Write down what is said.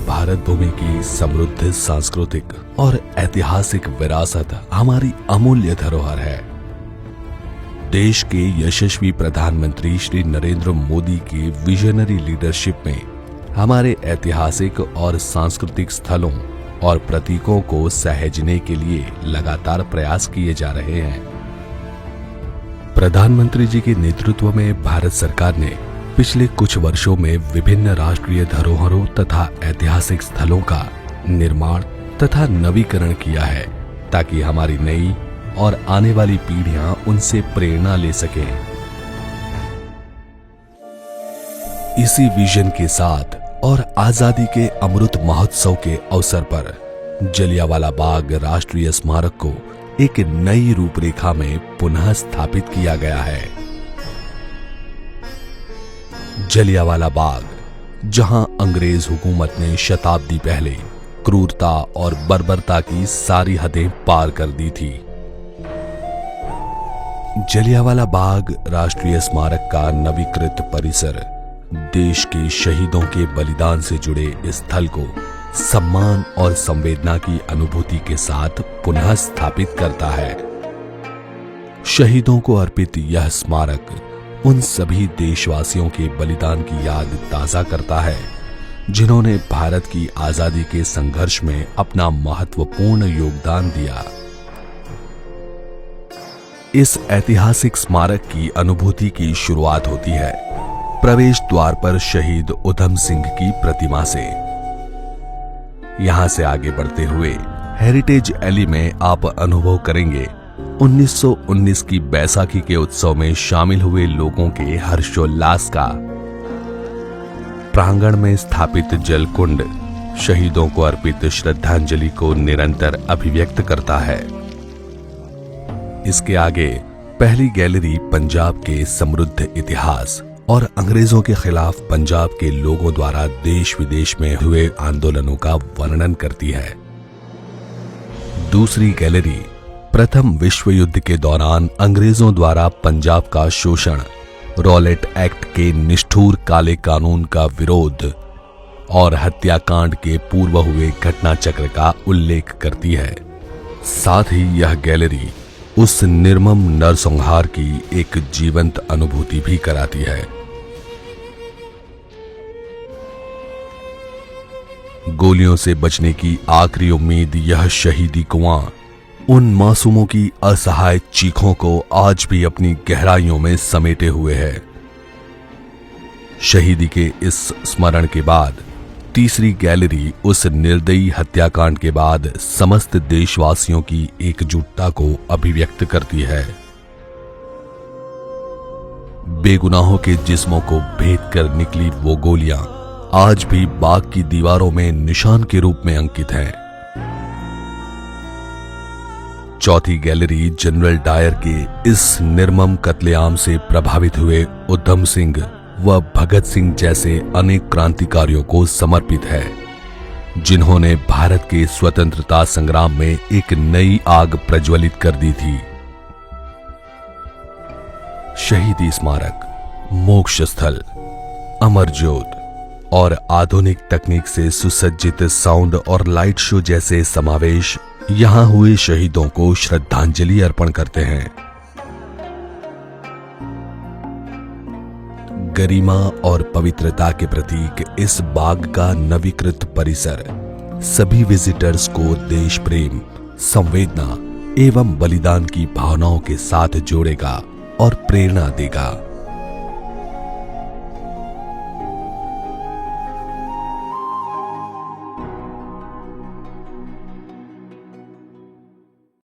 भारत भूमि की समृद्ध सांस्कृतिक और ऐतिहासिक विरासत हमारी अमूल्य धरोहर है। देश के यशस्वी प्रधानमंत्री श्री नरेंद्र मोदी की विजनरी लीडरशिप में हमारे ऐतिहासिक और सांस्कृतिक स्थलों और प्रतीकों को सहेजने के लिए लगातार प्रयास किए जा रहे हैं। प्रधानमंत्री जी के नेतृत्व में भारत सरकार ने पिछले कुछ वर्षों में विभिन्न राष्ट्रीय धरोहरों तथा ऐतिहासिक स्थलों का निर्माण तथा नवीकरण किया है, ताकि हमारी नई और आने वाली पीढ़ियां उनसे प्रेरणा ले सकें। इसी विजन के साथ और आजादी के अमृत महोत्सव के अवसर पर जलियांवाला बाग राष्ट्रीय स्मारक को एक नई रूपरेखा में पुनः स्थापित किया गया है। जलियांवाला बाग, जहां अंग्रेज हुकूमत ने शताब्दी पहले क्रूरता और बर्बरता की सारी हदें पार कर दी थी। जलियांवाला बाग राष्ट्रीय स्मारक का नवीकृत परिसर देश के शहीदों के बलिदान से जुड़े इस स्थल को सम्मान और संवेदना की अनुभूति के साथ पुनः स्थापित करता है। शहीदों को अर्पित यह स्मारक उन सभी देशवासियों के बलिदान की याद ताजा करता है, जिन्होंने भारत की आजादी के संघर्ष में अपना महत्वपूर्ण योगदान दिया। इस ऐतिहासिक स्मारक की अनुभूति की शुरुआत होती है प्रवेश द्वार पर शहीद उधम सिंह की प्रतिमा से। यहां से आगे बढ़ते हुए हेरिटेज एली में आप अनुभव करेंगे 1919 की बैसाखी के उत्सव में शामिल हुए लोगों के हर्षोल्लास का। प्रांगण में स्थापित जलकुंड शहीदों को अर्पित श्रद्धांजलि को निरंतर अभिव्यक्त करता है। इसके आगे पहली गैलरी पंजाब के समृद्ध इतिहास और अंग्रेजों के खिलाफ पंजाब के लोगों द्वारा देश विदेश में हुए आंदोलनों का वर्णन करती है। दूसरी गैलरी प्रथम विश्व युद्ध के दौरान अंग्रेजों द्वारा पंजाब का शोषण, रॉलेट एक्ट के निष्ठुर काले कानून का विरोध और हत्याकांड के पूर्व हुए घटना चक्र का उल्लेख करती है। साथ ही यह गैलरी उस निर्मम नरसंहार की एक जीवंत अनुभूति भी कराती है। गोलियों से बचने की आखिरी उम्मीद यह शहीदी कुआं उन मासूमों की असहाय चीखों को आज भी अपनी गहराइयों में समेटे हुए है। शहीदी के इस स्मरण के बाद तीसरी गैलरी उस निर्दयी हत्याकांड के बाद समस्त देशवासियों की एकजुटता को अभिव्यक्त करती है। बेगुनाहों के जिस्मों को भेद कर निकली वो गोलियां आज भी बाग की दीवारों में निशान के रूप में अंकित हैं। चौथी गैलरी जनरल डायर के इस निर्मम कत्लेआम से प्रभावित हुए उधम सिंह व भगत सिंह जैसे अनेक क्रांतिकारियों को समर्पित है, जिन्होंने भारत के स्वतंत्रता संग्राम में एक नई आग प्रज्वलित कर दी थी। शहीदी स्मारक, मोक्ष स्थल, अमर ज्योत और आधुनिक तकनीक से सुसज्जित साउंड और लाइट शो जैसे समावेश यहां हुए शहीदों को श्रद्धांजलि अर्पण करते हैं। गरिमा और पवित्रता के प्रतीक इस बाग का नवीकृत परिसर सभी विजिटर्स को देश प्रेम, संवेदना एवं बलिदान की भावनाओं के साथ जोड़ेगा और प्रेरणा देगा।